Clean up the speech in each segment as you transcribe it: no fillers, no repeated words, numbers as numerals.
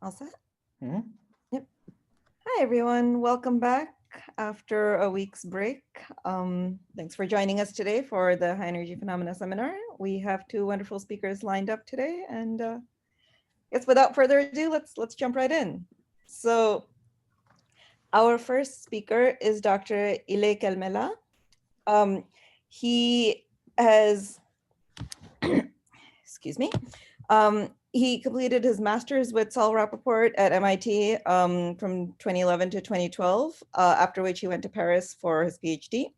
All set? Mhm. Yep. Hi, everyone. Welcome back after a week's break. Thanks for joining us today for the High Energy Phenomena Seminar. We have two wonderful speakers lined up today, and guess without further ado, let's jump right in. So our first speaker is Dr. Ileyk El Mellah. He has, excuse me, he completed his master's with Saul Rappaport at MIT from 2011 to 2012, after which he went to Paris for his PhD.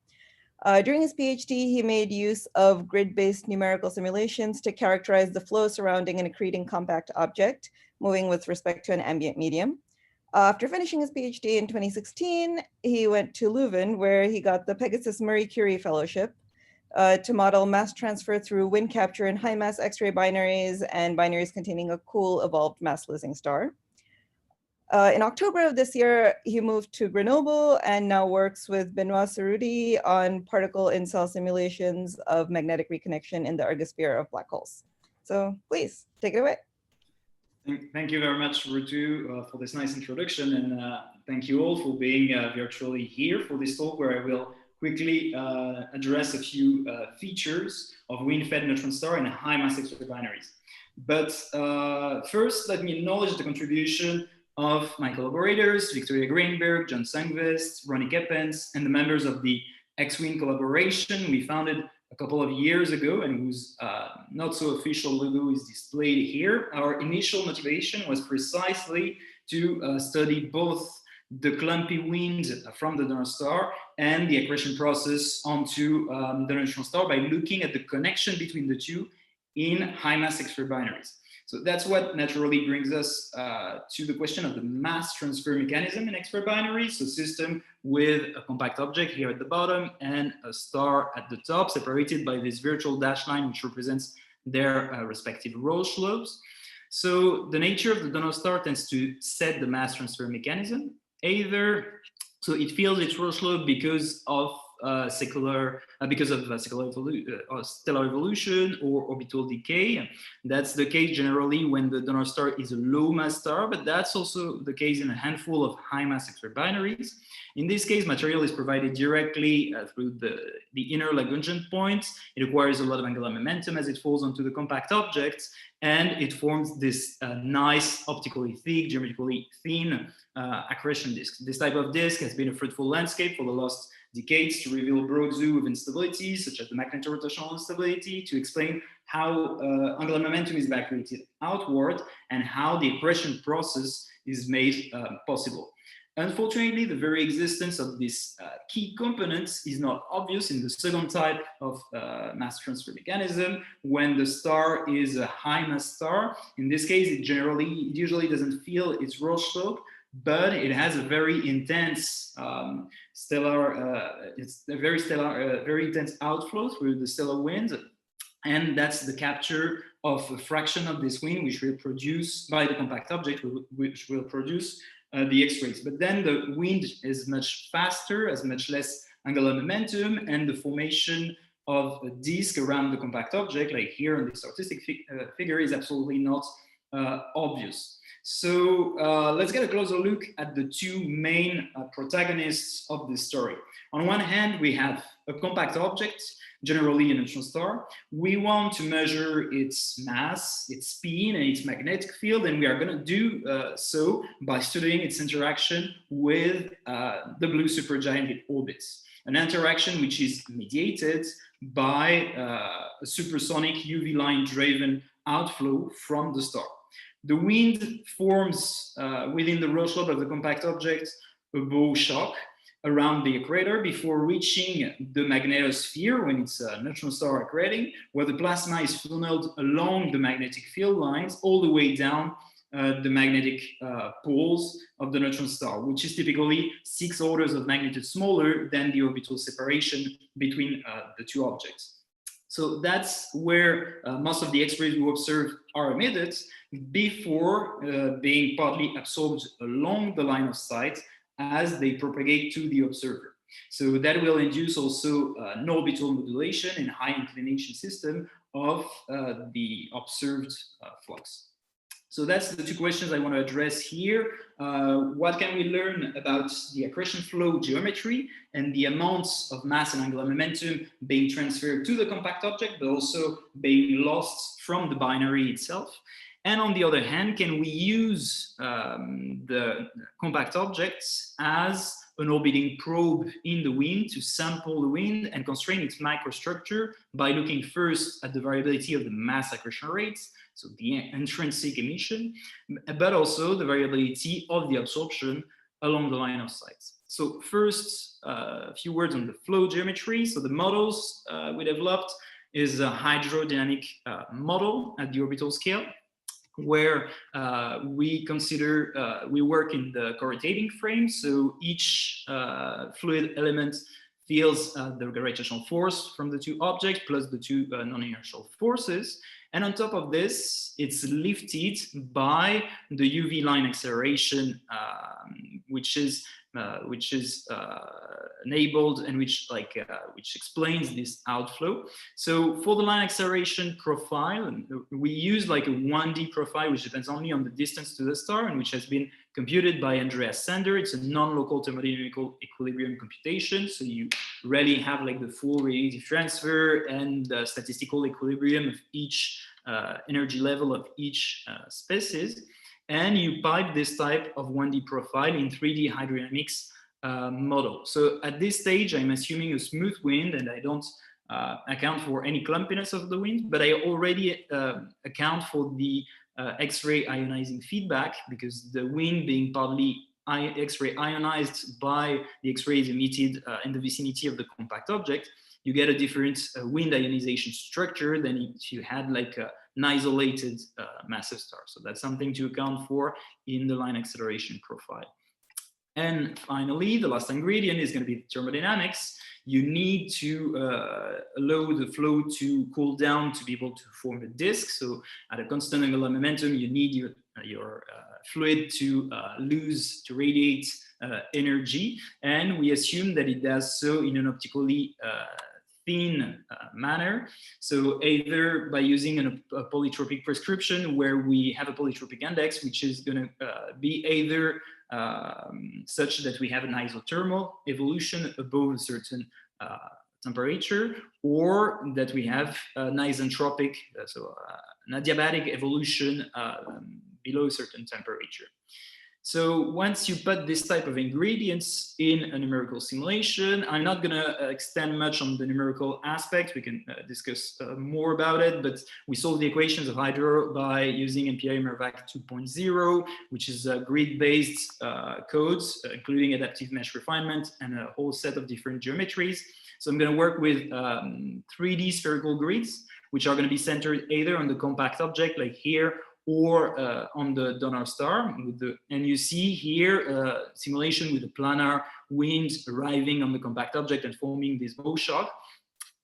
During his PhD, he made use of grid-based numerical simulations to characterize the flow surrounding an accreting compact object, moving with respect to an ambient medium. After finishing his PhD in 2016, he went to Leuven, where he got the Pegasus Marie Curie Fellowship, to model mass transfer through wind capture in high mass X-ray binaries and binaries containing a cool evolved mass losing star. In October of this year, he moved to Grenoble and now works with Benoit Cerruti on particle in cell simulations of magnetic reconnection in the ergosphere of black holes. So please take it away. Thank you very much, Rutu, for this nice introduction, and thank you all for being virtually here for this talk, where I will quickly address a few features of wind-fed neutron star in high mass X-ray binaries. But first, let me acknowledge the contribution of my collaborators, Victoria Greenberg, John Sangvest, Ronnie Keppens, and the members of the X-Wind collaboration we founded a couple of years ago, and whose not so official logo is displayed here. Our initial motivation was precisely to study both the clumpy wind from the donor star and the accretion process onto the neutron star by looking at the connection between the two in high mass X-ray binaries. So that's what naturally brings us to the question of the mass transfer mechanism in X-ray binaries. So system with a compact object here at the bottom and a star at the top, separated by this virtual dash line, which represents their respective Roche lobes. So the nature of the donor star tends to set the mass transfer mechanism. So it feels its Roche lobe because of stellar evolution or orbital decay. That's the case generally when the donor star is a low mass star, but that's also the case in a handful of high mass X-ray binaries. In this case, material is provided directly through the inner Lagrangian points. It acquires a lot of angular momentum as it falls onto the compact objects, and it forms this nice optically thick, geometrically thin accretion disk. This type of disk has been a fruitful landscape for the last decades to reveal a broad zoo of instabilities, such as the magnetorotational instability, to explain how angular momentum is evacuated outward and how the accretion process is made possible. Unfortunately, the very existence of this key components is not obvious in the second type of mass transfer mechanism when the star is a high mass star. In this case, it usually doesn't feel its Roche lobe, but it has a very intense very intense outflow through the stellar wind, and that's the capture of a fraction of this wind, which will produce by the compact object, which will produce the X-rays. But then the wind is much faster, has much less angular momentum, and the formation of a disk around the compact object, like here in this artistic figure, is absolutely not obvious. So let's get a closer look at the two main protagonists of this story. On one hand, we have a compact object, generally a neutron star. We want to measure its mass, its spin, and its magnetic field, and we are going to do so by studying its interaction with the blue supergiant it orbits. An interaction which is mediated by a supersonic UV line-driven outflow from the star. The wind forms within the Roche lobe of the compact object a bow shock around the equator before reaching the magnetosphere when it's a neutron star accreting, where the plasma is funneled along the magnetic field lines all the way down the magnetic poles of the neutron star, which is typically 6 orders of magnitude smaller than the orbital separation between the two objects. So that's where most of the X-rays we observe are emitted before being partly absorbed along the line of sight as they propagate to the observer. So that will induce also an orbital modulation in high inclination system of the observed flux. So that's the two questions I want to address here. What can we learn about the accretion flow geometry and the amounts of mass and angular momentum being transferred to the compact object, but also being lost from the binary itself? And on the other hand, can we use the compact objects as an orbiting probe in the wind to sample the wind and constrain its microstructure by looking first at the variability of the mass accretion rates, so the intrinsic emission, but also the variability of the absorption along the line of sight. So first, a few words on the flow geometry. So the models we developed is a hydrodynamic model at the orbital scale, where we consider, we work in the co-rotating frame. So each fluid element feels the gravitational force from the two objects plus the two non-inertial forces. And on top of this, it's lifted by the UV line acceleration, which is enabled and which explains this outflow. So for the line acceleration profile, we use like a 1D profile, which depends only on the distance to the star and which has been computed by Andreas Sander. It's a non-local thermodynamical equilibrium computation. So you rarely have like the full radiative transfer and the statistical equilibrium of each energy level of each species. And you pipe this type of 1D profile in 3D hydrodynamics model. So at this stage, I'm assuming a smooth wind, and I don't account for any clumpiness of the wind, but I already account for the X-ray ionizing feedback, because the wind being partly X-ray ionized by the X-rays emitted in the vicinity of the compact object, you get a different wind ionization structure than if you had like an isolated massive star. So that's something to account for in the line acceleration profile. And finally, the last ingredient is going to be thermodynamics. You need to allow the flow to cool down to be able to form a disk. So at a constant angular momentum, you need your fluid to radiate energy. And we assume that it does so in an optically thin manner. So either by using a polytropic prescription, where we have a polytropic index, which is going to be either such that we have an isothermal evolution above a certain temperature, or that we have an isentropic, so an adiabatic evolution below a certain temperature. So once you put this type of ingredients in a numerical simulation, I'm not going to extend much on the numerical aspect. We can discuss more about it, but we solve the equations of hydro by using MPI-Mervac 2.0, which is grid-based codes, including adaptive mesh refinement and a whole set of different geometries. So I'm going to work with 3D spherical grids, which are going to be centered either on the compact object, like here, or on the donor star. And you see here simulation with a planar wind arriving on the compact object and forming this bow shock.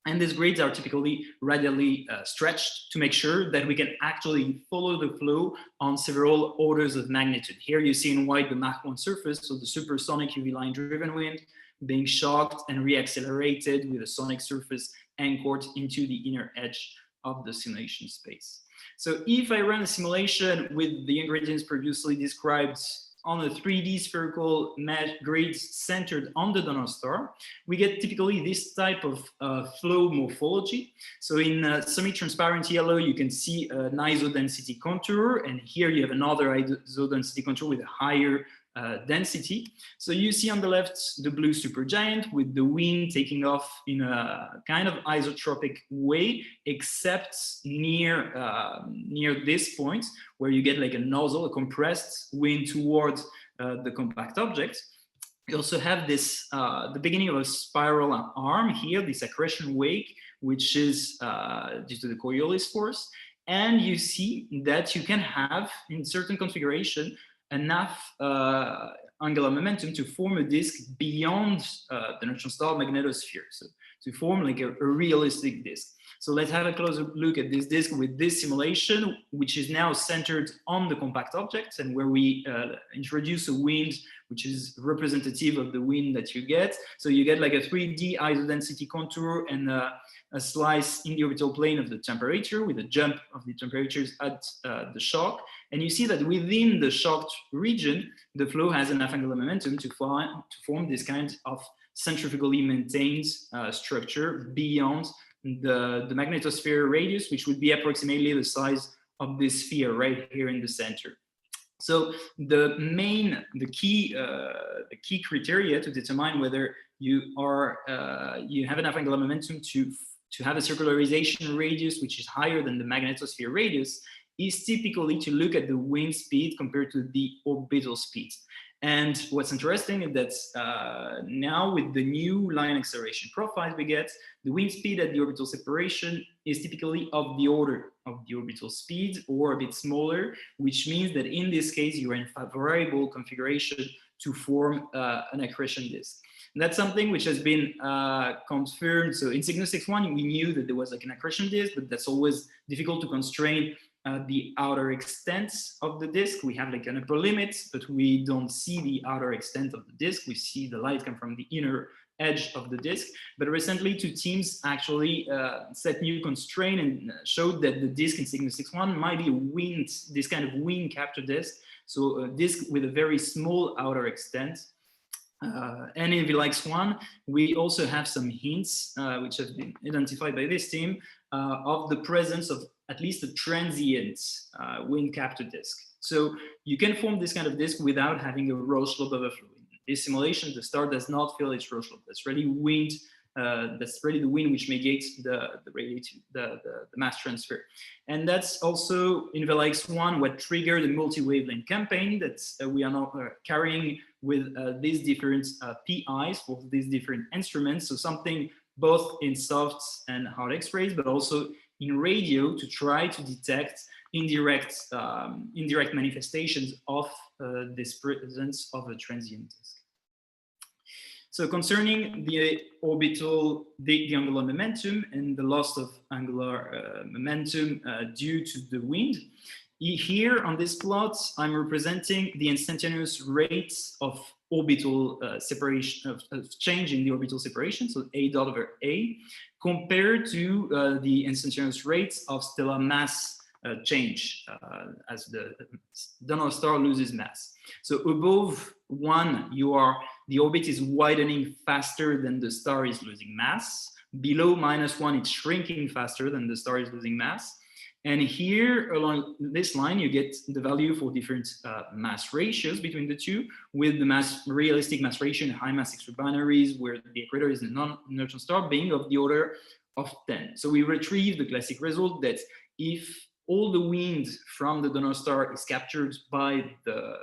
And these grids are typically radially stretched to make sure that we can actually follow the flow on several orders of magnitude. Here you see in white the Mach 1 surface, so the supersonic UV line driven wind being shocked and reaccelerated with a sonic surface anchored into the inner edge of the simulation space. So if I run a simulation with the ingredients previously described on a 3D spherical mesh grids centered on the donor star, we get typically this type of flow morphology. So in semi-transparent yellow, you can see an isodensity contour, and here you have another isodensity contour with a higher density. So you see on the left the blue supergiant with the wind taking off in a kind of isotropic way, except near this point where you get like a nozzle, a compressed wind towards the compact object. You also have this the beginning of a spiral arm here, this accretion wake, which is due to the Coriolis force. And you see that you can have, in certain configuration, enough angular momentum to form a disk beyond the neutron star magnetosphere. So to form like a realistic disk. So let's have a closer look at this disk with this simulation, which is now centered on the compact objects, and where we introduce a wind which is representative of the wind that you get. So you get like a 3D isodensity contour and a slice in the orbital plane of the temperature with a jump of the temperatures at the shock. And you see that within the shocked region, the flow has enough angular momentum to form this kind of centrifugally maintained structure beyond the magnetosphere radius, which would be approximately the size of this sphere right here in the center. So the key criteria to determine whether you have enough angular momentum to have a circularization radius which is higher than the magnetosphere radius is typically to look at the wind speed compared to the orbital speed. And what's interesting is that now with the new line acceleration profiles we get, the wind speed at the orbital separation is typically of the order of the orbital speed or a bit smaller, which means that in this case you are in a favorable configuration to form an accretion disk. And that's something which has been confirmed. So in Cygnus X1 we knew that there was like an accretion disk, but that's always difficult to constrain the outer extent of the disk. We have like an upper limit, but we don't see the outer extent of the disk. We see the light come from the inner edge of the disk. But recently, two teams actually set new constraint and showed that the disk in Cygnus X1 might be a wind, this kind of wind capture disk. So a disk with a very small outer extent. And in Ileyk X1, we also have some hints, which have been identified by this team, of the presence of at least a transient wind capture disk. So you can form this kind of disk without having a Rose-Lobe overflow. In this simulation, the star does not feel its Rose-Lobe. That's really wind. That's really the wind which negates the mass transfer. And that's also in Ileyk X1 what triggered the multi-wavelength campaign that we are now carrying with these different PIs for these different instruments. So something both in soft and hard X-rays, but also in radio to try to detect indirect manifestations of this presence of a transient disk. So concerning the orbital, the angular momentum and the loss of angular momentum due to the wind, here on this plot, I'm representing the instantaneous rates of orbital separation, of change in the orbital separation, so A dot over A, compared to the instantaneous rates of stellar mass change as the donor star loses mass. So above 1, the orbit is widening faster than the star is losing mass. Below -1, it's shrinking faster than the star is losing mass. And here along this line, you get the value for different mass ratios between the two, with the realistic mass ratio in high mass X-ray binaries, where the equator is a non-neutron star, being of the order of 10. So we retrieve the classic result that if all the wind from the donor star is captured by the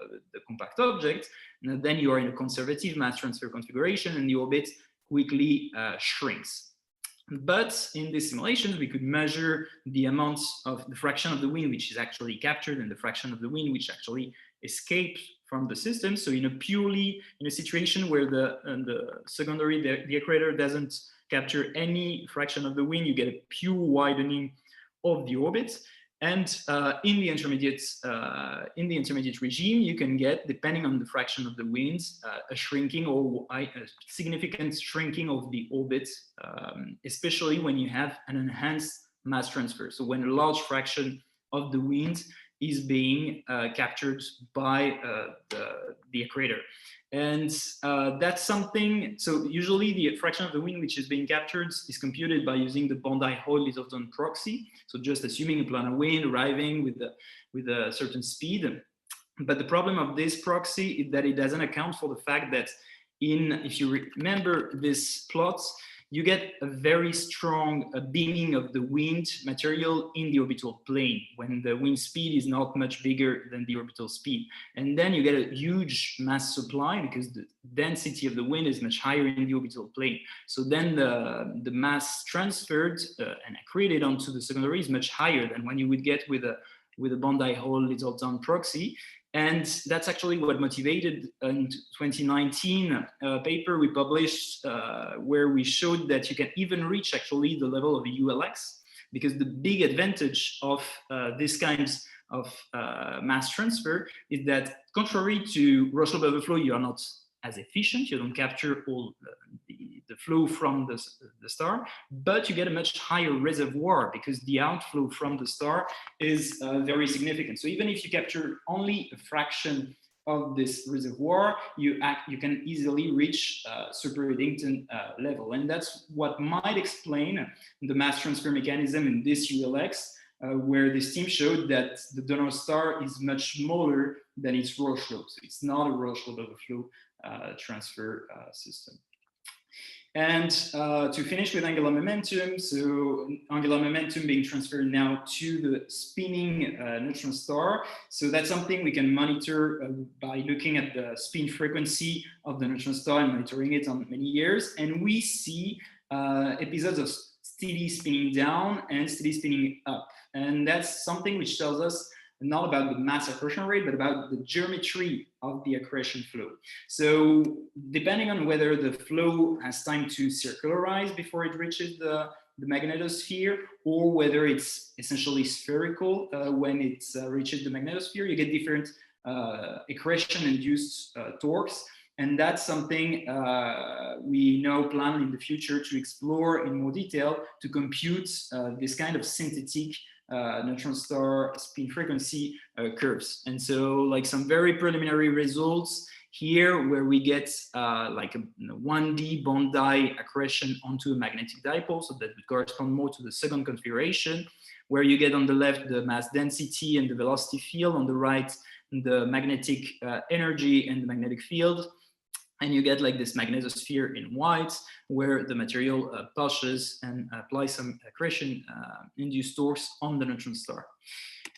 compact object, then you are in a conservative mass transfer configuration and the orbit quickly shrinks. But in these simulations, we could measure the amount of the fraction of the wind which is actually captured and the fraction of the wind which actually escapes from the system. So in a situation where the secondary, the equator doesn't capture any fraction of the wind, you get a pure widening of the orbit. And in the intermediate regime, you can get, depending on the fraction of the wind, a shrinking or a significant shrinking of the orbit, especially when you have an enhanced mass transfer. So when a large fraction of the wind is being captured by the equator. And that's something, so usually the fraction of the wind which is being captured is computed by using the Bondi-Hoyle-Littleton proxy. So just assuming a planar wind arriving with a certain speed. But the problem of this proxy is that it doesn't account for the fact that if you remember this plot, you get a very strong beaming of the wind material in the orbital plane when the wind speed is not much bigger than the orbital speed. And then you get a huge mass supply because the density of the wind is much higher in the orbital plane. So then the mass transferred and accreted onto the secondary is much higher than when you would get with a with a Bondi hole little town proxy. And that's actually what motivated in 2019 a paper we published where we showed that you can even reach actually the level of a ULX, because the big advantage of these kinds of mass transfer is that, contrary to Roche overflow, you are not as efficient, you don't capture all the flow from the star, but you get a much higher reservoir because the outflow from the star is very significant. So even if you capture only a fraction of this reservoir, you can easily reach super Eddington level. And that's what might explain the mass transfer mechanism in this ULX, where this team showed that the donor star is much smaller than its Roche-Lobe. So it's not a Roche-Lobe overflow transfer system. And to finish with angular momentum, so angular momentum being transferred now to the spinning neutron star. So that's something we can monitor by looking at the spin frequency of the neutron star and monitoring it on many years. And we see episodes of steady spinning down and steady spinning up. And that's something which tells us not about the mass accretion rate, but about the geometry of the accretion flow. So depending on whether the flow has time to circularize before it reaches the magnetosphere, or whether it's essentially spherical when it reaches the magnetosphere, you get different accretion-induced torques. And that's something we now plan in the future to explore in more detail to compute this kind of synthetic neutron star spin frequency curves. And so like some very preliminary results here where we get like a 1D Bondi accretion onto a magnetic dipole, so that would correspond more to the second configuration, where you get on the left the mass density and the velocity field, on the right the magnetic energy and the magnetic field. And you get like this magnetosphere in white, where the material pushes and applies some accretion induced torques on the neutron star.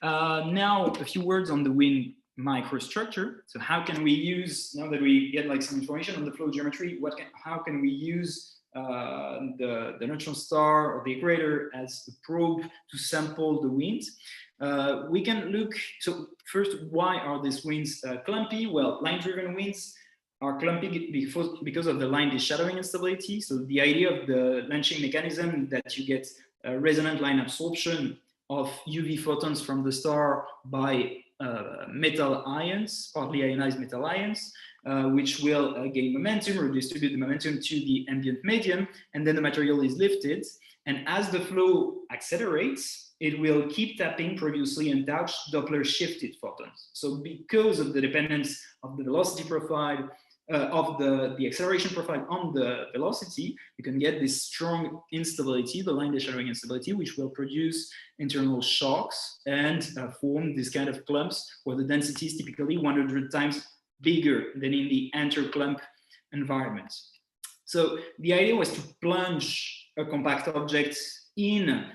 Now, a few words on the wind microstructure. So how can we use, now that we get like some information on the flow geometry, how can we use the neutron star or the equator as a probe to sample the wind? We can look, so first, why are these winds clumpy? Well, line-driven winds are clumpy because of the line deshadowing instability. So the idea of the launching mechanism that you get resonant line absorption of UV photons from the star by metal ions, partly ionized metal ions, which will gain momentum, redistribute the momentum to the ambient medium, and then the material is lifted. And as the flow accelerates, it will keep tapping previously untouched Doppler shifted photons. So because of the dependence of the velocity profile, of the acceleration profile on the velocity, you can get this strong instability, the line deshadowing instability, which will produce internal shocks and form this kind of clumps where the density is typically 100 times bigger than in the interclump environment. So the idea was to plunge a compact object in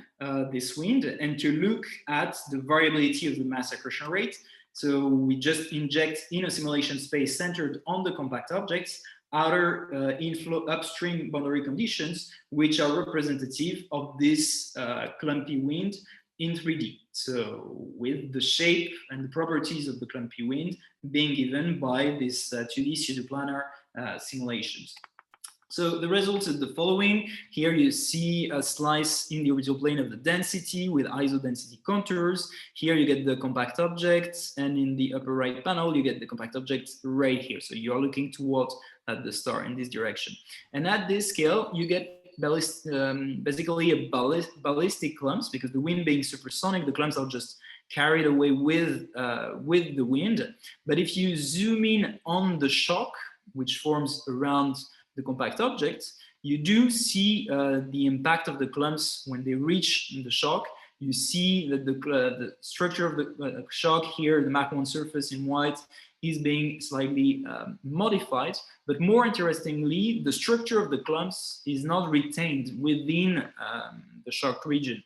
this wind and to look at the variability of the mass accretion rate. So we just inject in a simulation space centered on the compact objects outer inflow upstream boundary conditions, which are representative of this clumpy wind in 3D. So with the shape and the properties of the clumpy wind being given by this 2D pseudoplanar simulations. So the results are the following. Here you see a slice in the orbital plane of the density with isodensity contours. Here you get the compact objects, and in the upper right panel, you get the compact objects right here. So you're looking towards the star in this direction. And at this scale, you get basically a ballistic clumps, because the wind being supersonic, the clumps are just carried away with the wind. But if you zoom in on the shock, which forms around the compact objects, you do see the impact of the clumps when they reach the shock. You see that the structure of the shock here, the Mach 1 surface in white, is being slightly modified. But more interestingly, the structure of the clumps is not retained within the shock region.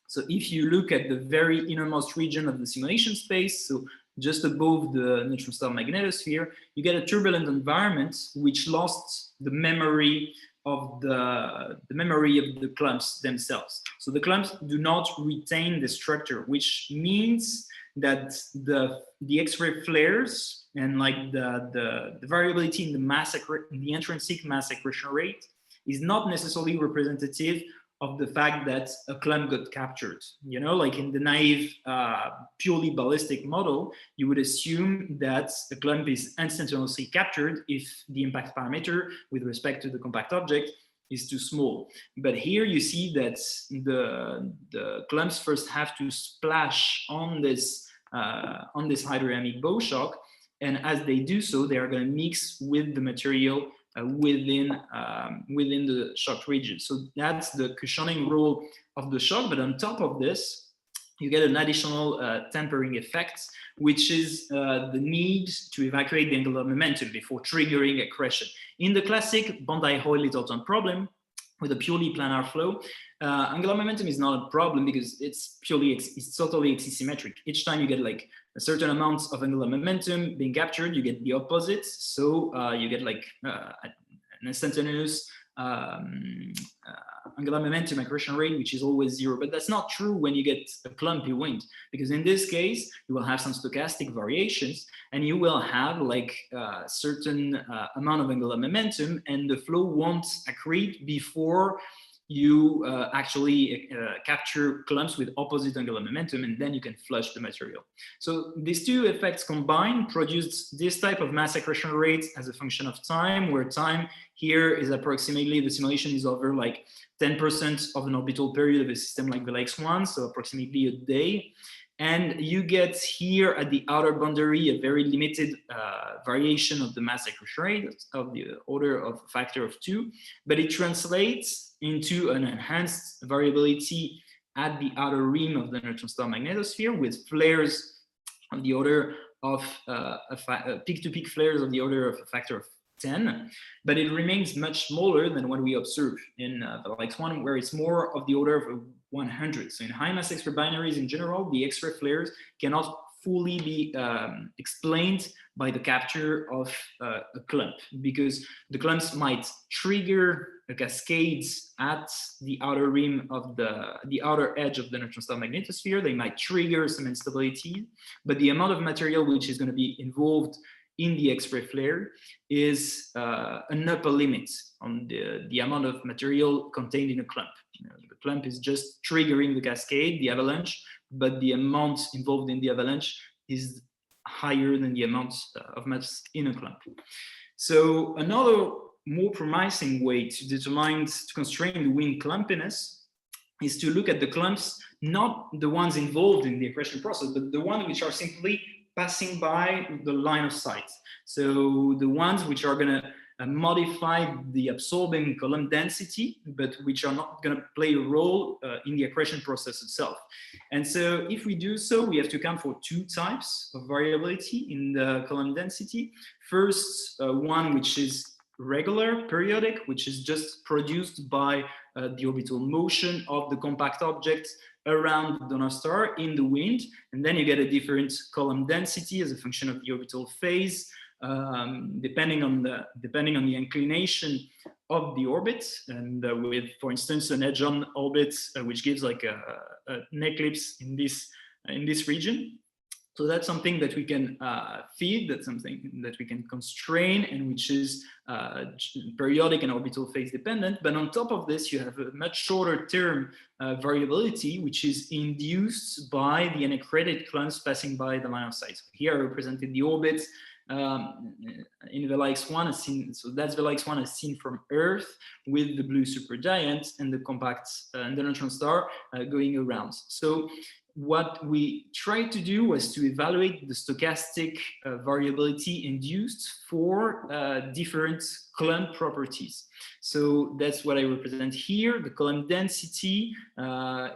So if you look at the very innermost region of the simulation space, so just above the neutron star magnetosphere, you get a turbulent environment which lost the memory of the memory of the clumps themselves. So the clumps do not retain the structure, which means that the X-ray flares and like the variability in the intrinsic mass accretion rate is not necessarily representative of the fact that a clump got captured. You know, like in the naive, purely ballistic model, you would assume that a clump is instantaneously captured if the impact parameter with respect to the compact object is too small. But here you see that the clumps first have to splash on this hydrodynamic bow shock, and as they do so, they are going to mix with the material within the shock region. So that's the cushioning role of the shock. But on top of this, you get an additional tempering effect, which is the need to evacuate the angular momentum before triggering accretion. In the classic Bondi-Hoyle-Littleton problem, with a purely planar flow, angular momentum is not a problem because it's totally axisymmetric. Each time you get like a certain amount of angular momentum being captured, you get the opposite. So you get like an instantaneous angular momentum accretion rate, which is always zero. But that's not true when you get a clumpy wind, because in this case, you will have some stochastic variations and you will have like a certain amount of angular momentum, and the flow won't accrete before you actually capture clumps with opposite angular momentum, and then you can flush the material. So these two effects combined produce this type of mass accretion rate as a function of time, where time here is approximately, the simulation is over like 10% of an orbital period of a system like the LX1, so approximately a day. And you get here at the outer boundary a very limited variation of the mass accretion rate of the order of a factor of 2, but it translates into an enhanced variability at the outer rim of the neutron star magnetosphere, with flares of the order of peak-to-peak flares of the order of a factor of 10, but it remains much smaller than what we observe in the LX1, where it's more of the order of 100. So in high mass X-ray binaries in general, the X-ray flares cannot fully be explained by the capture of a clump, because the clumps might trigger a cascade at the outer rim of the outer edge of the neutron star magnetosphere. They might trigger some instability, but the amount of material which is going to be involved in the X-ray flare is an upper limit on the amount of material contained in a clump. You know, the clump is just triggering the cascade, the avalanche, but the amount involved in the avalanche is higher than the amount of mass in a clump. So another more promising way to constrain the wind clumpiness is to look at the clumps, not the ones involved in the accretion process, but the ones which are simply passing by the line of sight. So the ones which are going to modify the absorbing column density, but which are not going to play a role in the accretion process itself. And so if we do so, we have to account for two types of variability in the column density. First, one which is regular, periodic, which is just produced by the orbital motion of the compact object around the donor star in the wind, and then you get a different column density as a function of the orbital phase, depending on the inclination of the orbit, and with, for instance, an edge-on orbit, which gives like an eclipse in this region. So that's something that we can feed, that's something that we can constrain, and which is periodic and orbital phase dependent. But on top of this, you have a much shorter term variability, which is induced by the unaccreted clumps passing by the line of sight. So here I represented the orbits in the LX1 as seen. So that's the LX1 as seen from Earth with the blue supergiant and the compact and the neutron star going around. So what we tried to do was to evaluate the stochastic variability induced for different clump properties. So that's what I represent here, the column density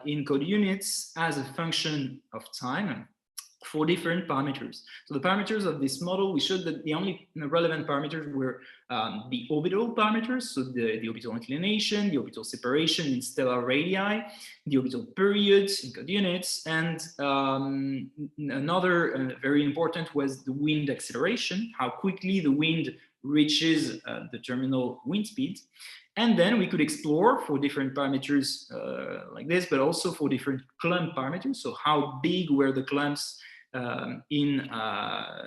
in code units as a function of time for different parameters. So the parameters of this model, we showed that the only relevant parameters were the orbital parameters, so the orbital inclination, the orbital separation in stellar radii, the orbital periods in code units, and another very important was the wind acceleration, how quickly the wind reaches the terminal wind speed. And then we could explore for different parameters like this, but also for different clump parameters. So how big were the clumps in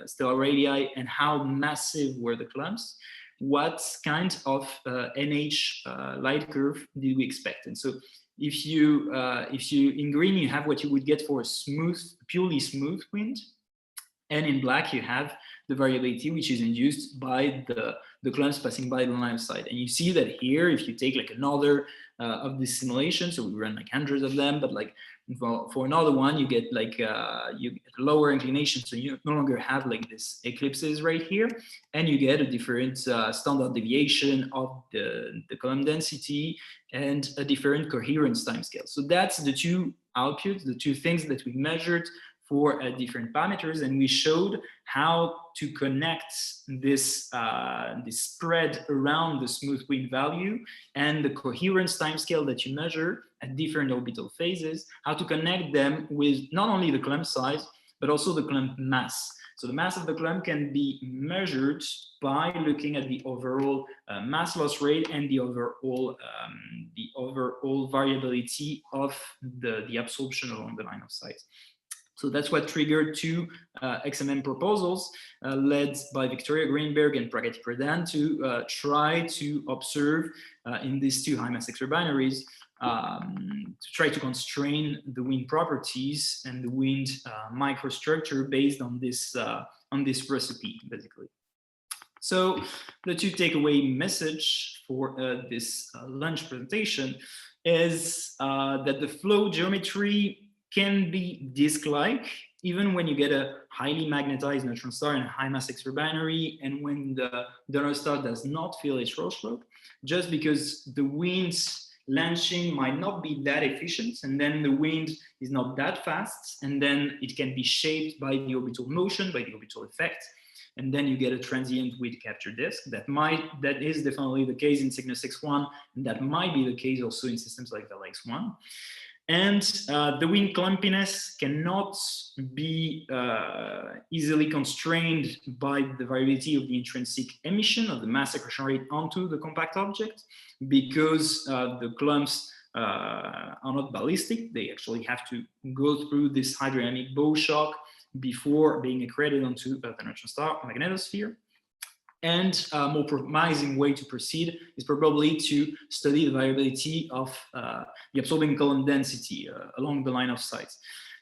stellar radii, and how massive were the clumps? What kind of NH light curve did we expect? And so if you in green, you have what you would get for a smooth, purely smooth wind. And in black, you have the variability, which is induced by the clumps passing by the line of sight. And you see that here, if you take like another of these simulations, so we run like hundreds of them, but like for another one, you get like you get lower inclination, so you no longer have like this eclipses right here, and you get a different standard deviation of the column density and a different coherence timescale. So that's the two outputs, the two things that we measured for different parameters, and we showed how to connect this, this spread around the smooth wind value and the coherence timescale that you measure at different orbital phases, how to connect them with not only the clump size, but also the clump mass. So the mass of the clump can be measured by looking at the overall mass loss rate and the overall variability of the absorption along the line of sight. So that's what triggered two XMM proposals led by Victoria Greenberg and Pragati Pradhan to try to observe in these two high mass X-ray binaries to try to constrain the wind properties and the wind microstructure based on this recipe, basically. So the two takeaway message for this lunch presentation is that the flow geometry can be disk-like, even when you get a highly magnetized neutron star in a high mass X-ray binary, and when the donor star does not fill its roll slope, just because the wind's launching might not be that efficient, and then the wind is not that fast, and then it can be shaped by the orbital motion, by the orbital effect, and then you get a transient wind capture disk. That is definitely the case in Cygnus X1, and that might be the case also in systems like the X1. And the wind clumpiness cannot be easily constrained by the variability of the intrinsic emission of the mass accretion rate onto the compact object, because the clumps are not ballistic. They actually have to go through this hydrodynamic bow shock before being accreted onto the neutron star magnetosphere. And a more promising way to proceed is probably to study the variability of the absorbing column density along the line of sight.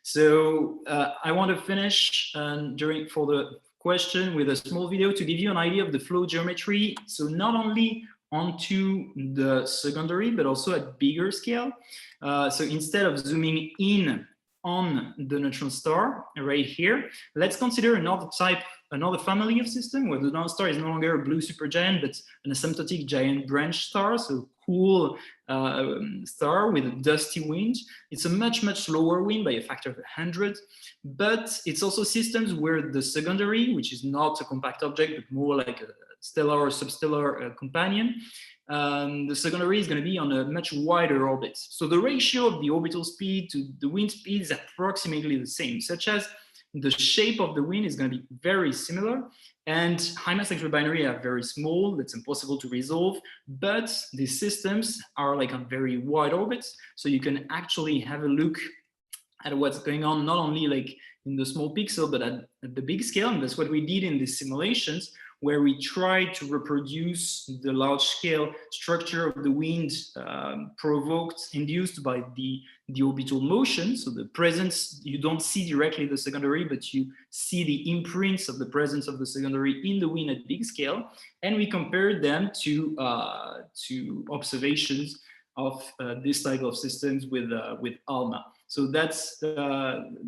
So I want to finish for the question with a small video to give you an idea of the flow geometry. So not only onto the secondary, but also at bigger scale. So instead of zooming in on the neutron star right here, let's consider another family of system where the neutron star is no longer a blue supergiant, but an asymptotic giant branch star, so cool star with a dusty wind. It's a much slower wind by a factor of 100, but it's also systems where the secondary, which is not a compact object, but more like a stellar or substellar companion, the secondary is going to be on a much wider orbit. So the ratio of the orbital speed to the wind speed is approximately the same, such as the shape of the wind is going to be very similar, and high mass X-ray binary are very small. That's impossible to resolve, but these systems are like on very wide orbits, so you can actually have a look at what's going on, not only like in the small pixel, but at the big scale. And that's what we did in these simulations, where we tried to reproduce the large scale structure of the wind induced by the orbital motion. So the presence, you don't see directly the secondary, but you see the imprints of the presence of the secondary in the wind at big scale. And we compared them to observations of this type of systems with ALMA. So that's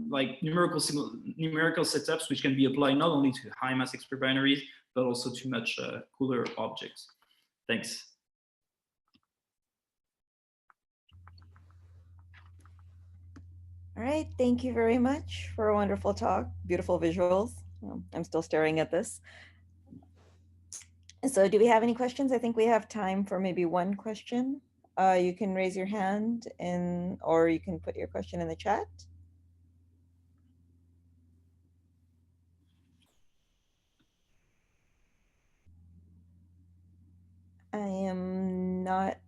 like numerical setups which can be applied not only to high mass X-ray binaries, but also to much cooler objects. Thanks. All right, thank you very much for a wonderful talk, beautiful visuals. I'm still staring at this. So do we have any questions? I think we have time for maybe one question. You can raise your hand or you can put your question in the chat. I am not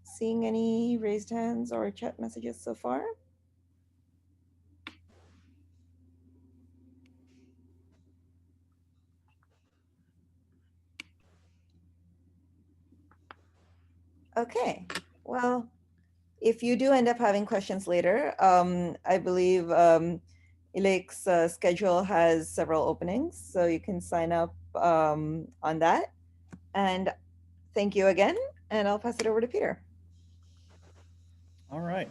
seeing any raised hands or chat messages so far. Okay, well, if you do end up having questions later, I believe Ileyk's schedule has several openings, so you can sign up on that. And thank you again, and I'll pass it over to Peter. All right.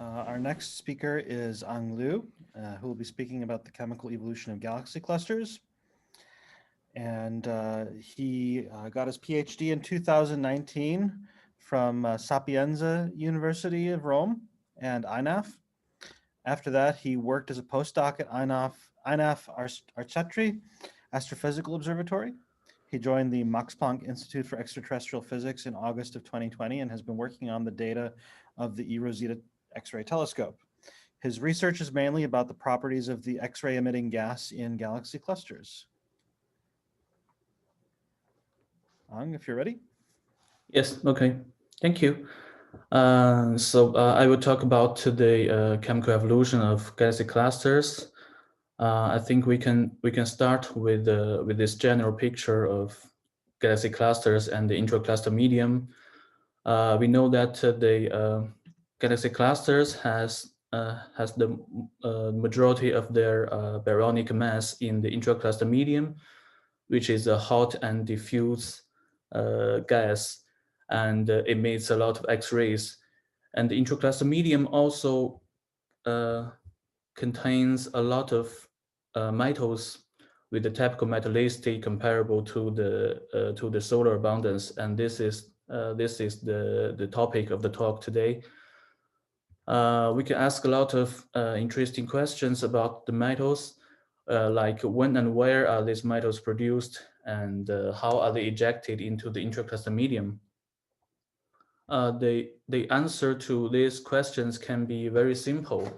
Our next speaker is Ang Liu, who will be speaking about the chemical evolution of galaxy clusters. And he got his PhD in 2019 from Sapienza University of Rome and INAF. After that, he worked as a postdoc at INAF Arcetri Astrophysical Observatory. He joined the Max Planck Institute for Extraterrestrial Physics in August of 2020 and has been working on the data of the eRosita X-ray telescope. His research is mainly about the properties of the X-ray emitting gas in galaxy clusters. Ang, if you're ready. Yes, okay. Thank you. I will talk about the chemical evolution of galaxy clusters. I think we can start with this general picture of galaxy clusters and the intracluster medium. We know that the galaxy clusters has the majority of their baryonic mass in the intracluster medium, which is a hot and diffuse gas, and emits a lot of X-rays. And the intracluster medium also contains a lot of metals with the typical metallicity comparable to the solar abundance, and this is the topic of the talk today. We can ask a lot of interesting questions about the metals, like when and where are these metals produced, and how are they ejected into the intracluster medium. The answer to these questions can be very simple.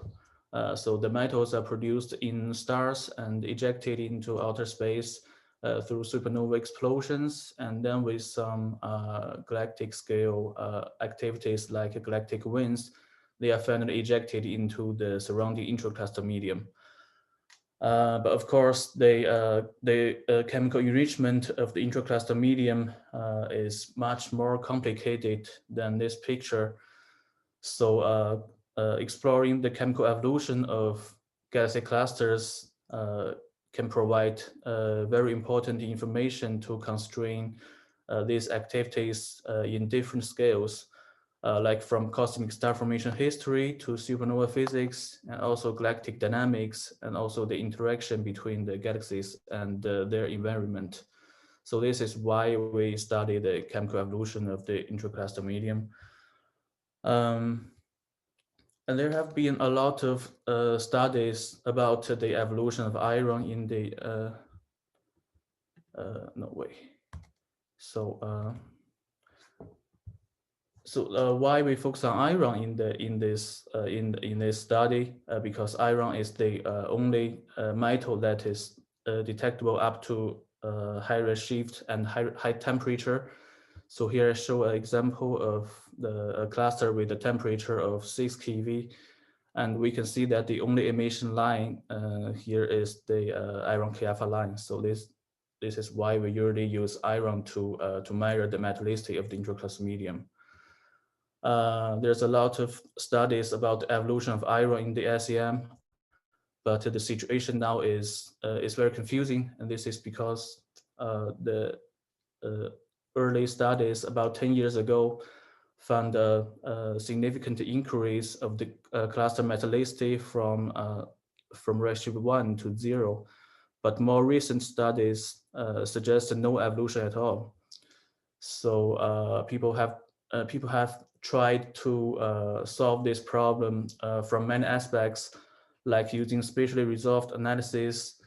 So the metals are produced in stars and ejected into outer space through supernova explosions, and then with some galactic scale activities like galactic winds, they are finally ejected into the surrounding intracluster medium. But of course, the chemical enrichment of the intracluster medium is much more complicated than this picture. So exploring the chemical evolution of galaxy clusters can provide very important information to constrain these activities in different scales, like from cosmic star formation history to supernova physics, and also galactic dynamics, and also the interaction between the galaxies and their environment. So this is why we study the chemical evolution of the intracluster medium. And there have been a lot of studies about the evolution of iron in the no way. So why we focus on iron in this study? Because iron is the only metal that is detectable up to high redshift and high temperature. So here I show an example of the cluster with a temperature of 6 keV, and we can see that the only emission line here is the iron K alpha line. So this is why we usually use iron to measure the metallicity of the intracluster medium. There's a lot of studies about the evolution of iron in the SEM, but the situation now is very confusing, and this is because the early studies about 10 years ago found a significant increase of the cluster metallicity from redshift 1 to 0, but more recent studies suggest no evolution at all. So people have tried to solve this problem from many aspects, like using spatially resolved analysis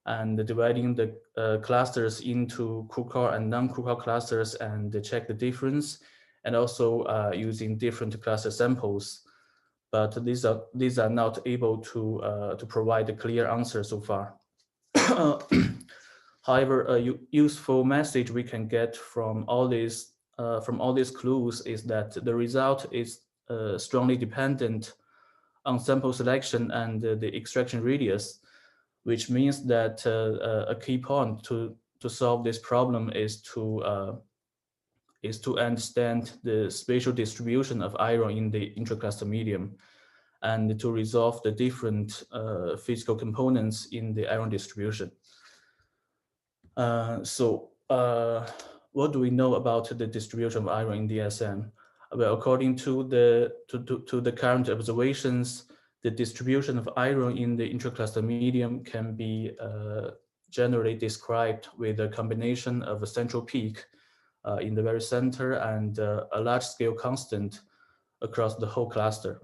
and dividing the clusters into Krukar and non-Krukar clusters and check the difference, and also using different cluster samples. But these are not able to provide a clear answer so far. However, a useful message we can get from all these clues is that the result is strongly dependent on sample selection and the extraction radius, which means that a key point to solve this problem is to understand the spatial distribution of iron in the intracluster medium, and to resolve the different physical components in the iron distribution. What do we know about the distribution of iron in DSM? Well, according to the current observations, the distribution of iron in the intracluster medium can be generally described with a combination of a central peak in the very center and a large-scale constant across the whole cluster.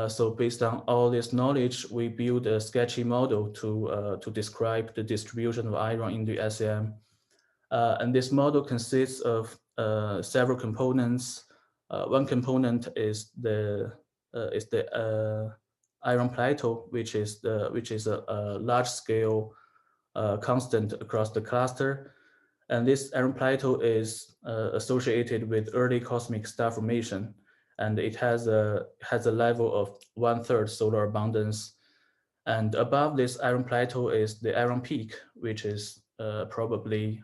So based on all this knowledge, we build a sketchy model to describe the distribution of iron in the SAM. And this model consists of several components. One component is the iron plateau, which is a large scale constant across the cluster. And this iron plateau is associated with early cosmic star formation, and it has a level of 1/3 solar abundance. And above this iron plateau is the iron peak, which is probably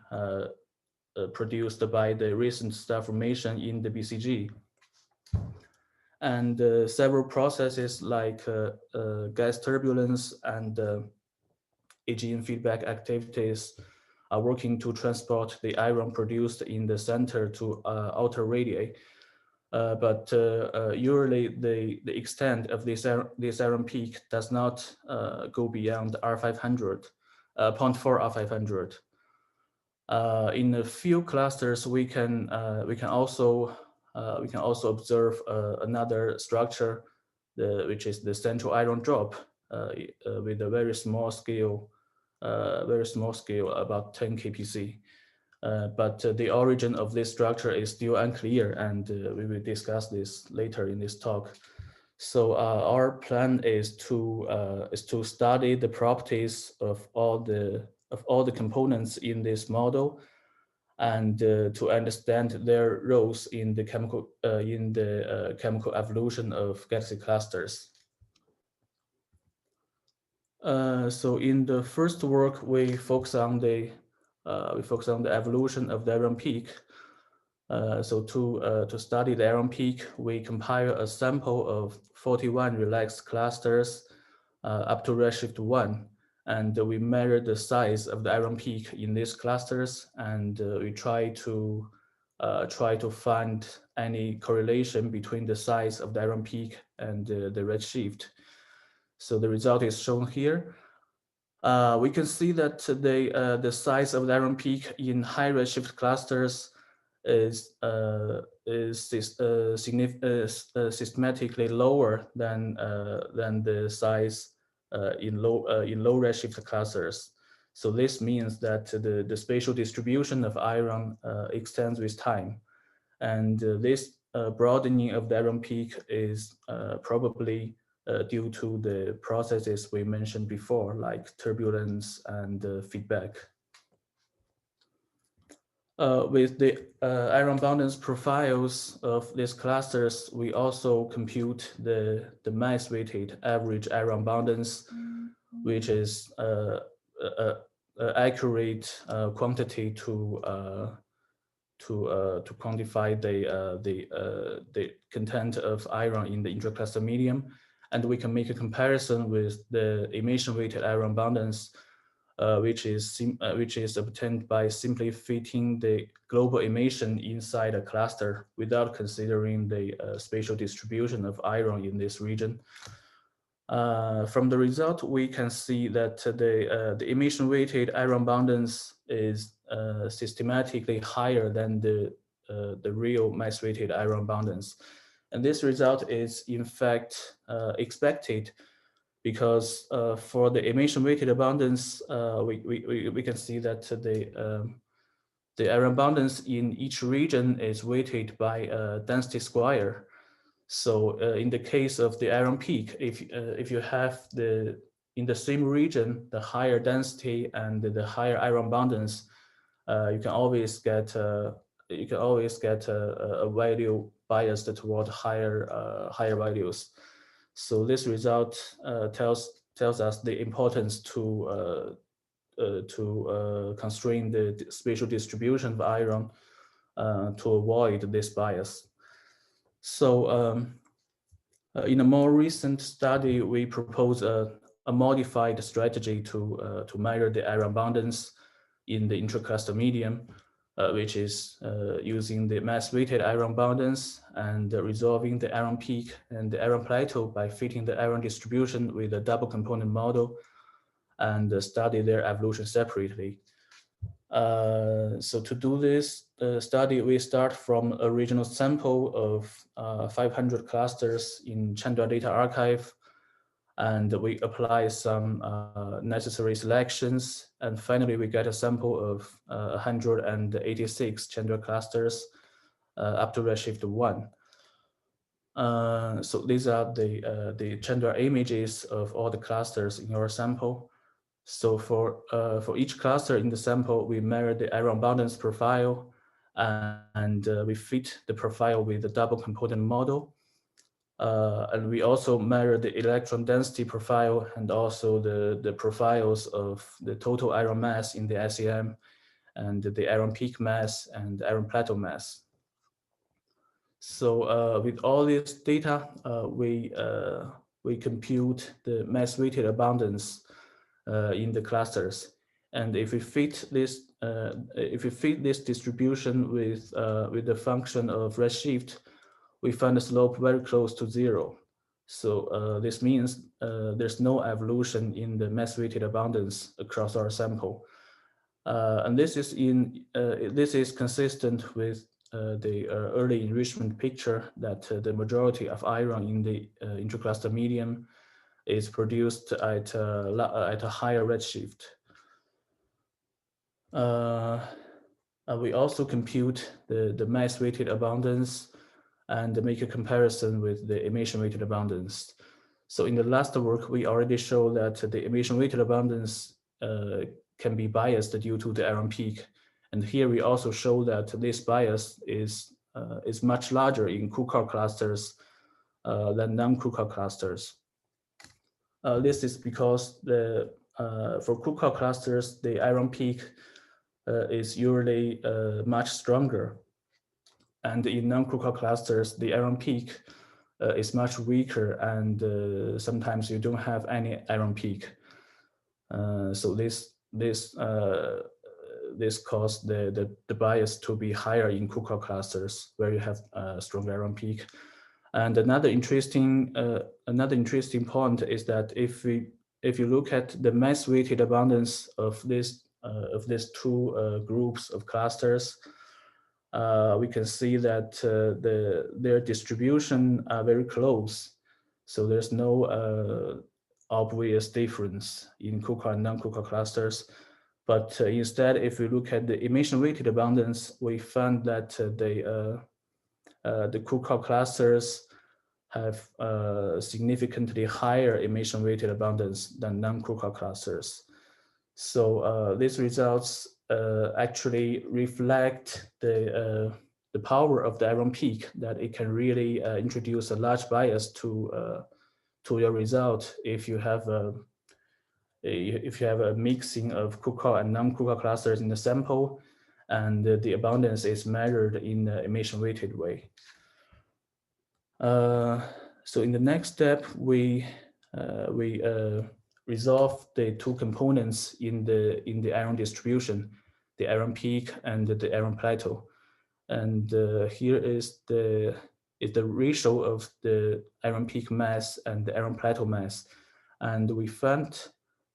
produced by the recent star formation in the BCG. And several processes like gas turbulence and AGN feedback activities are working to transport the iron produced in the center to outer radii. But usually the extent of this iron peak does not go beyond R500, 0.4 R500. In a few clusters, we can also observe another structure, which is the central iron drop with a very small scale, about 10 kpc. But the origin of this structure is still unclear, and we will discuss this later in this talk. So our plan is to study the properties of all the components in this model, and to understand their roles in the chemical evolution of galaxy clusters. So in the first work, we focus on the evolution of the iron peak. So to study the iron peak, we compile a sample of 41 relaxed clusters up to redshift 1, and we measure the size of the iron peak in these clusters, and we try to find any correlation between the size of the iron peak and the redshift. So the result is shown here. We can see that the size of the iron peak in high redshift clusters is systematically lower than the size in low redshift clusters. So this means that the spatial distribution of iron extends with time, and this broadening of the iron peak is probably due to the processes we mentioned before, like turbulence and feedback. With the iron abundance profiles of these clusters, we also compute the mass weighted average iron abundance, which is an accurate quantity to quantify the content of iron in the intracluster medium. And we can make a comparison with the emission weighted iron abundance, which is obtained by simply fitting the global emission inside a cluster without considering the spatial distribution of iron in this region. From the result, we can see that the emission weighted iron abundance is systematically higher than the real mass weighted iron abundance. And this result is in fact expected, because for the emission weighted abundance, we can see that the iron abundance in each region is weighted by density square. So in the case of the iron peak, if you have the in the same region, the higher density and the higher iron abundance, you can always get a value biased toward higher values. So this result tells us the importance to constrain the spatial distribution of iron to avoid this bias. So in a more recent study, we propose a modified strategy to measure the iron abundance in the intracluster medium, which is using the mass-weighted iron abundance and resolving the iron peak and the iron plateau by fitting the iron distribution with a double component model and study their evolution separately. So to do this study, we start from a regional sample of 500 clusters in Chandra Data Archive, and we apply some necessary selections. And finally, we get a sample of 186 Chandra clusters up to redshift 1. So these are the Chandra images of all the clusters in our sample. So for each cluster in the sample, we measure the iron abundance profile, and we fit the profile with the double component model. And we also measure the electron density profile and also the profiles of the total iron mass in the SEM and the iron peak mass and iron plateau mass. So with all this data, we compute the mass-weighted abundance in the clusters, and if we fit this distribution with the function of redshift, we find the slope very close to 0. So this means there's no evolution in the mass-weighted abundance across our sample, and this is consistent with the early enrichment picture that the majority of iron in the intracluster medium is produced at a higher redshift. We also compute the mass-weighted abundance and make a comparison with the emission-weighted abundance. So in the last work, we already showed that the emission-weighted abundance can be biased due to the iron peak. And here we also show that this bias is much larger in Kuka clusters than non-Kuka clusters. This is because for Kuka clusters, the iron peak is usually much stronger. And in non-Kuka clusters, the iron peak is much weaker, and sometimes you don't have any iron peak. So this caused the bias to be higher in Kuka clusters where you have a strong iron peak. And another interesting point is that if you look at the mass-weighted abundance of these two groups of clusters, we can see that their distribution are very close. So there's no obvious difference in Kuka and non-Kuka clusters. But instead, if we look at the emission-weighted abundance, we find that the Kuka clusters have significantly higher emission-weighted abundance than non-Kuka clusters. So these results actually reflect the power of the iron peak, that it can really introduce a large bias to your result if you have a mixing of Kuka and non-Kuka clusters in the sample, and the abundance is measured in the emission-weighted way. So in the next step, we resolve the two components in the iron distribution, the iron peak and the iron plateau. And here is the ratio of the iron peak mass and the iron plateau mass. And we found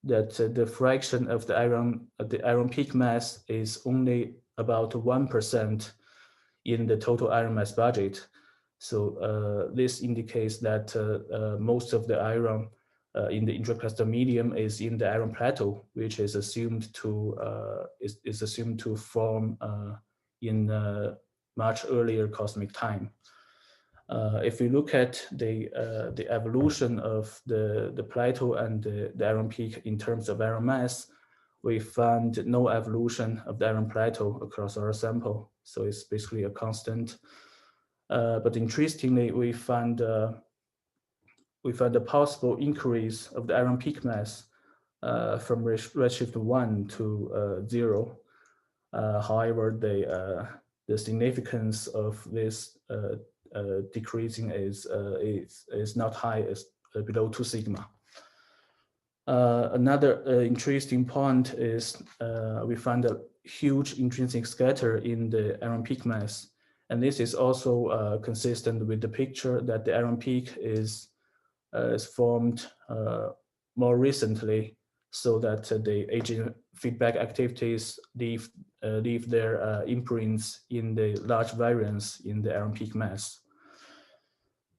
that the fraction of the iron peak mass is only about 1% in the total iron mass budget. So this indicates that most of the iron in the intracluster medium is in the iron plateau, which is assumed to form in much earlier cosmic time. If we look at the evolution of the plateau and the iron peak in terms of iron mass, we found no evolution of the iron plateau across our sample. So it's basically a constant. But interestingly, we found a possible increase of the iron peak mass from redshift 1 to 0. However, the significance of this decreasing is not high, as below 2 sigma. Another interesting point is we found a huge intrinsic scatter in the iron peak mass. And this is also consistent with the picture that the iron peak is formed more recently, so that the agent feedback activities leave their imprints in the large variance in the iron peak mass.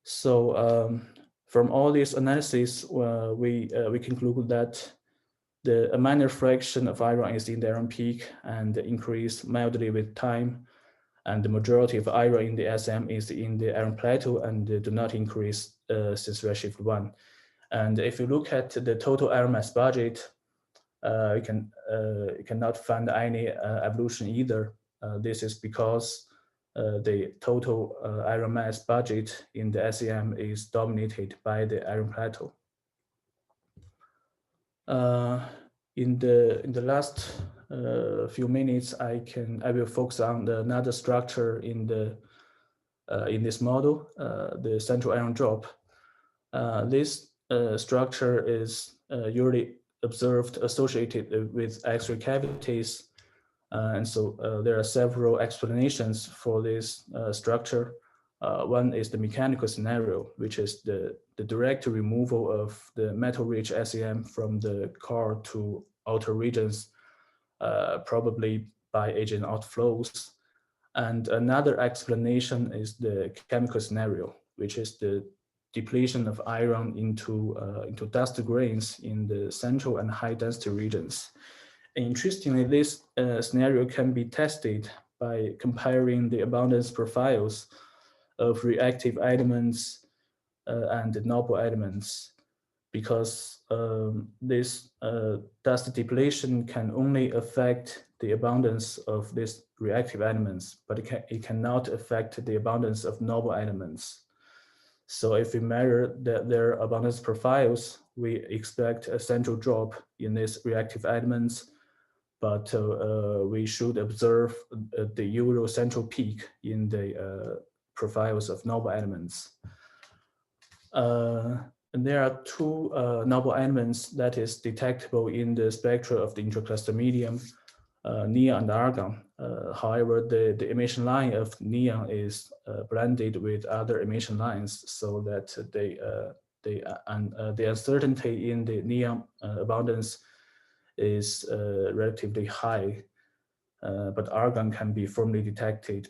So from all this analysis, we conclude that a minor fraction of iron is in the iron peak and increase mildly with time, and the majority of iron in the SM is in the iron plateau and do not increase since redshift 1. And if you look at the total iron mass budget, you cannot find any evolution either. This is because the total iron mass budget in the SEM is dominated by the iron plateau. In the last few minutes, I will focus on another structure in this model, the central iron drop. This structure is usually observed associated with X-ray cavities, and so there are several explanations for this structure. One is the mechanical scenario, which is the direct removal of the metal-rich SEM from the core to outer regions, probably by agent outflows. And another explanation is the chemical scenario, which is the depletion of iron into dust grains in the central and high density regions. And interestingly, this scenario can be tested by comparing the abundance profiles of reactive elements and noble elements, because this dust depletion can only affect the abundance of these reactive elements, but it cannot affect the abundance of noble elements. So if we measure their abundance profiles, we expect a central drop in these reactive elements, but we should observe the usual central peak in the profiles of noble elements. And there are two noble elements that is detectable in the spectra of the intracluster medium, neon and argon. However, the emission line of neon is blended with other emission lines, so that the uncertainty in the neon abundance is relatively high. But argon can be firmly detected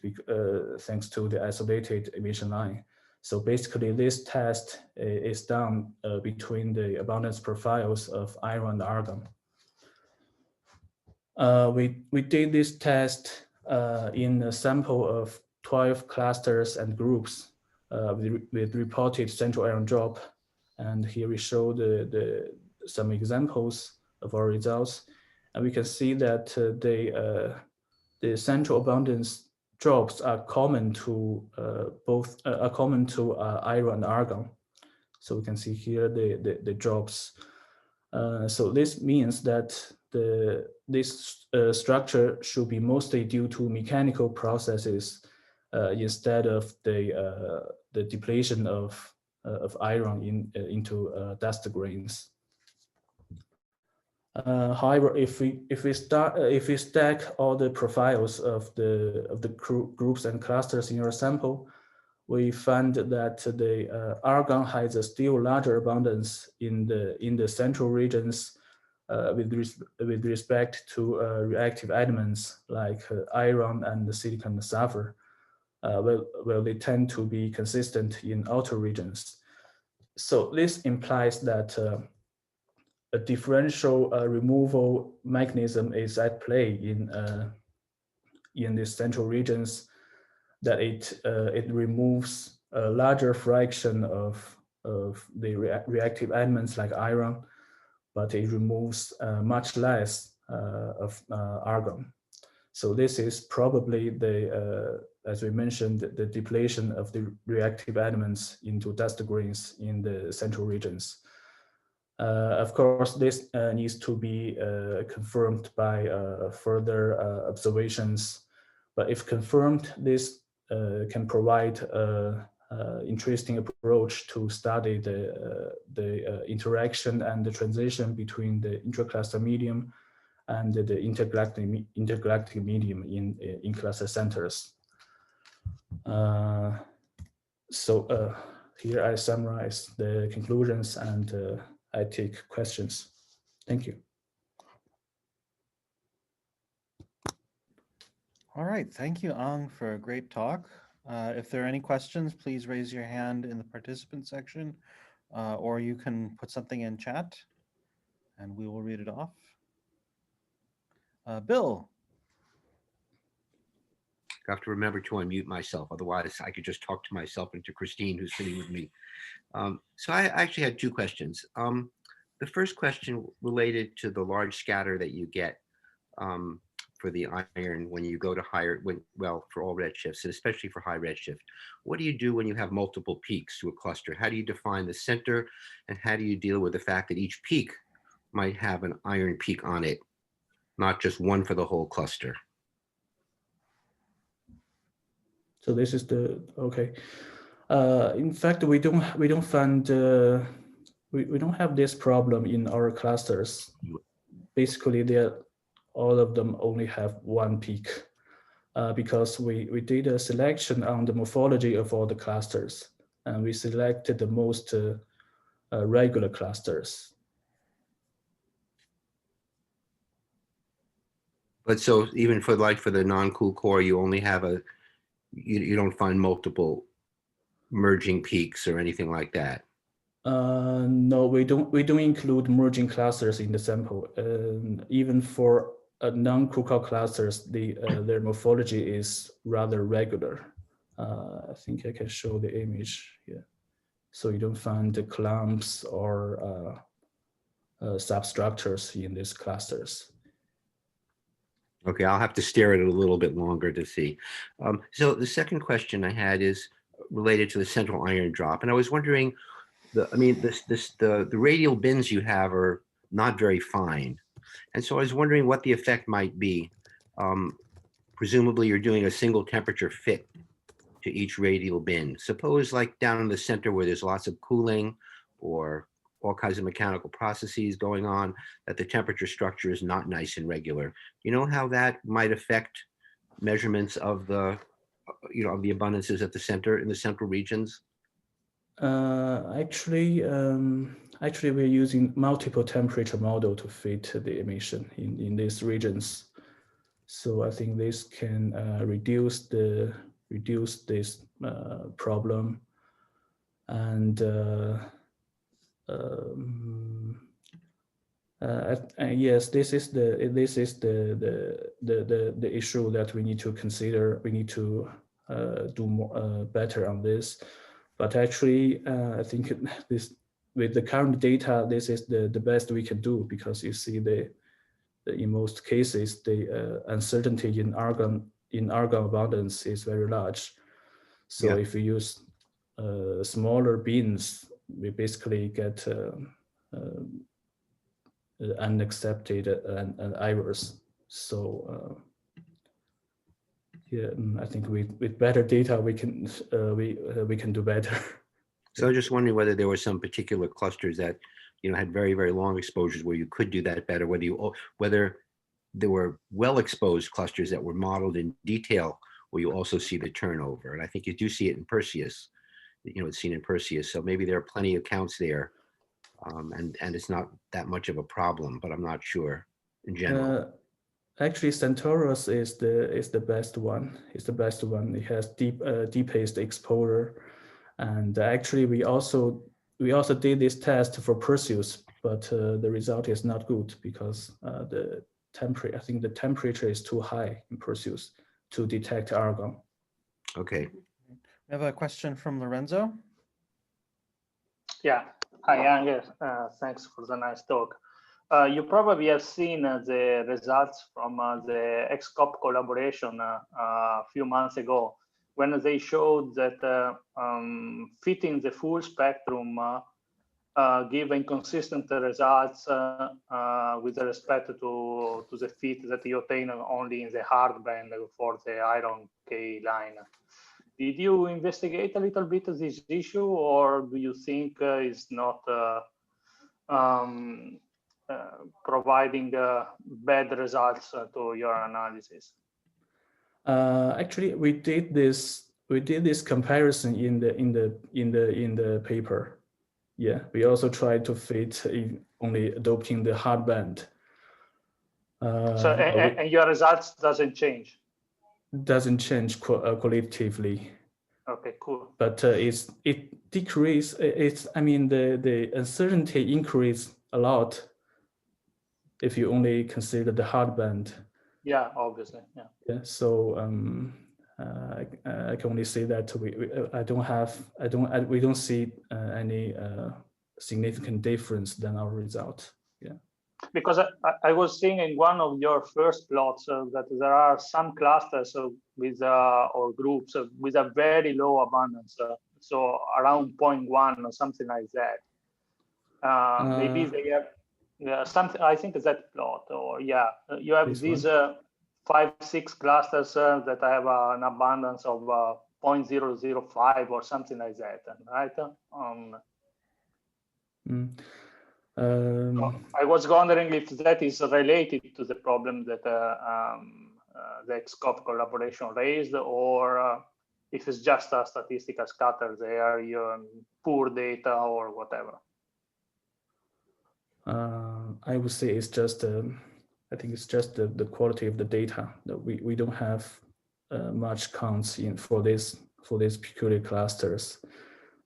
thanks to the isolated emission line. So basically, this test is done between the abundance profiles of iron and argon. We did this test in a sample of 12 clusters and groups with reported central iron drop. And here we show some examples of our results. And we can see that the central abundance drops are common to iron and argon. So we can see here the drops. So this means that this structure should be mostly due to mechanical processes instead of the depletion of iron into dust grains. However, if we stack all the profiles of the groups and clusters in your sample, we find that the argon has a still larger abundance in the central regions with respect to reactive elements like iron and silicon and sulfur. Well, they tend to be consistent in outer regions. So this implies that a differential removal mechanism is at play in these central regions, that it removes a larger fraction of the reactive elements like iron, but it removes much less of argon. So this is probably the, as we mentioned, the depletion of the reactive elements into dust grains in the central regions. Of course, this needs to be confirmed by further observations. But if confirmed, this can provide an interesting approach to study the interaction and the transition between the intracluster medium and the intergalactic medium in cluster centers. So here I summarize the conclusions and I take questions. Thank you. All right, thank you, Ang, for a great talk. If there are any questions, please raise your hand in the participant section, or you can put something in chat and we will read it off. Bill. I have to remember to unmute myself, otherwise I could just talk to myself and to Christine, who's sitting with me. So I actually had two questions. The first question related to the large scatter that you get for the iron when you go to higher, well, for all redshifts, and especially for high redshift. What do you do when you have multiple peaks to a cluster? How do you define the center, and how do you deal with the fact that each peak might have an iron peak on it, not just one for the whole cluster? So this is the, okay. In fact, we don't find, we don't have this problem in our clusters. Basically, all of them only have one peak because we did a selection on the morphology of all the clusters, and we selected the most regular clusters. But so even for the non-cool core, you only have you don't find multiple merging peaks or anything like that? No, we don't include merging clusters in the sample. Even for non-cool core clusters, their morphology is rather regular. I think I can show the image here. So you don't find the clumps or substructures in these clusters. Okay, I'll have to stare at it a little bit longer to see. So the second question I had is related to the central iron drop. And I was wondering, the radial bins you have are not very fine. And so I was wondering what the effect might be. Presumably you're doing a single temperature fit to each radial bin. Suppose like down in the center where there's lots of cooling or all kinds of mechanical processes going on, that the temperature structure is not nice and regular. You know how that might affect measurements of the, of the abundances at the center, in the central regions? Actually, we're using multiple temperature model to fit the emission in these regions. So I think this can reduce this problem. And yes, this is the issue that we need to consider. We need to do more better on this. But actually, I think this, with the current data, this is the best we can do, because you see in most cases the uncertainty in argon abundance is very large. So if we use smaller bins, we basically get unaccepted and errors. So yeah, I think with better data we can do better. So I was just wondering whether there were some particular clusters that had very, very long exposures where you could do that better. Whether there were well exposed clusters that were modeled in detail where you also see the turnover, and I think you do see it in Perseus. It's seen in Perseus. So maybe there are plenty of counts there, and it's not that much of a problem. But I'm not sure in general. Actually, Centaurus is the best one. It's the best one. It has deepest exposure, and actually we also did this test for Perseus, but the result is not good because the temperature is too high in Perseus to detect argon. Okay. I have a question from Lorenzo. Yeah. Hi, Angel. Thanks for the nice talk. You probably have seen the results from the XCOP collaboration a few months ago, when they showed that fitting the full spectrum give inconsistent results with respect to the fit that you obtain only in the hard band for the iron K line. Did you investigate a little bit this issue, or do you think it's not providing bad results to your analysis? Actually, we did this comparison in the paper. Yeah, we also tried to fit in only adopting the hard band. And your results doesn't change? Doesn't change qualitatively. Okay, cool. But it decreased. I mean the uncertainty increased a lot if you only consider the hard band. Yeah, obviously. Yeah. Yeah. So I can only say that we don't see any significant difference than our result. Yeah. Because I was seeing in one of your first plots that there are some clusters with or groups with a very low abundance, so around 0.1 or something like that. Maybe they have something. I think that plot, or yeah, you have these 5-6 clusters that have an abundance of 0.005 or something like that, right? I was wondering if that is related to the problem that the XCOP collaboration raised, or if it's just a statistical scatter there, poor data or whatever. I would say it's just I think it's just the quality of the data that we don't have much counts in for these peculiar clusters.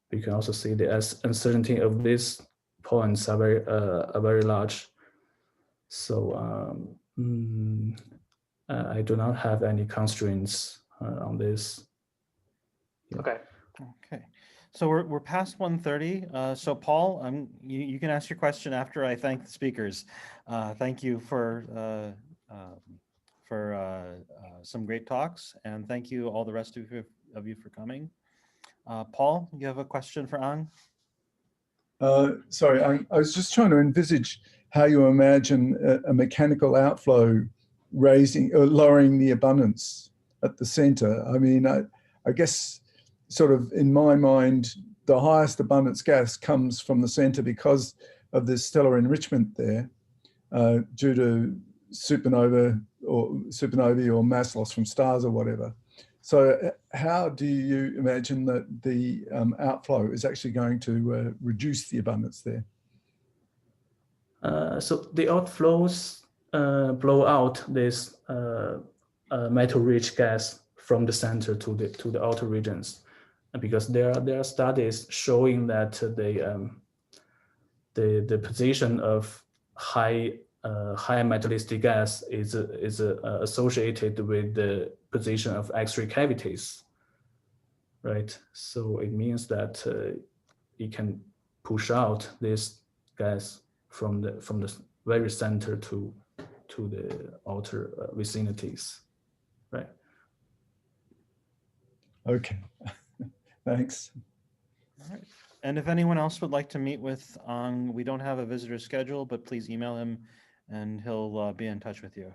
You can also see the uncertainty of these points are very large. So I do not have any constraints on this. Yeah. Okay. Okay. So we're past 1:30. So Paul, you can ask your question after I thank the speakers. Thank you for some great talks, and thank you all the rest of you for coming. Paul, you have a question for Ang? Sorry, I was just trying to envisage how you imagine a mechanical outflow raising or lowering the abundance at the center. I mean, I guess sort of in my mind, the highest abundance gas comes from the center because of the stellar enrichment there due to supernovae or mass loss from stars or whatever. So how do you imagine that the outflow is actually going to reduce the abundance there? So the outflows blow out this metal-rich gas from the center to the outer regions, because there are studies showing that the position of high metallicity gas is associated with the position of X-ray cavities, right? So it means that it can push out this gas from the very center to the outer vicinities, right? Okay, thanks. All right. And if anyone else would like to meet with Ang, we don't have a visitor schedule, but please email him and he'll be in touch with you.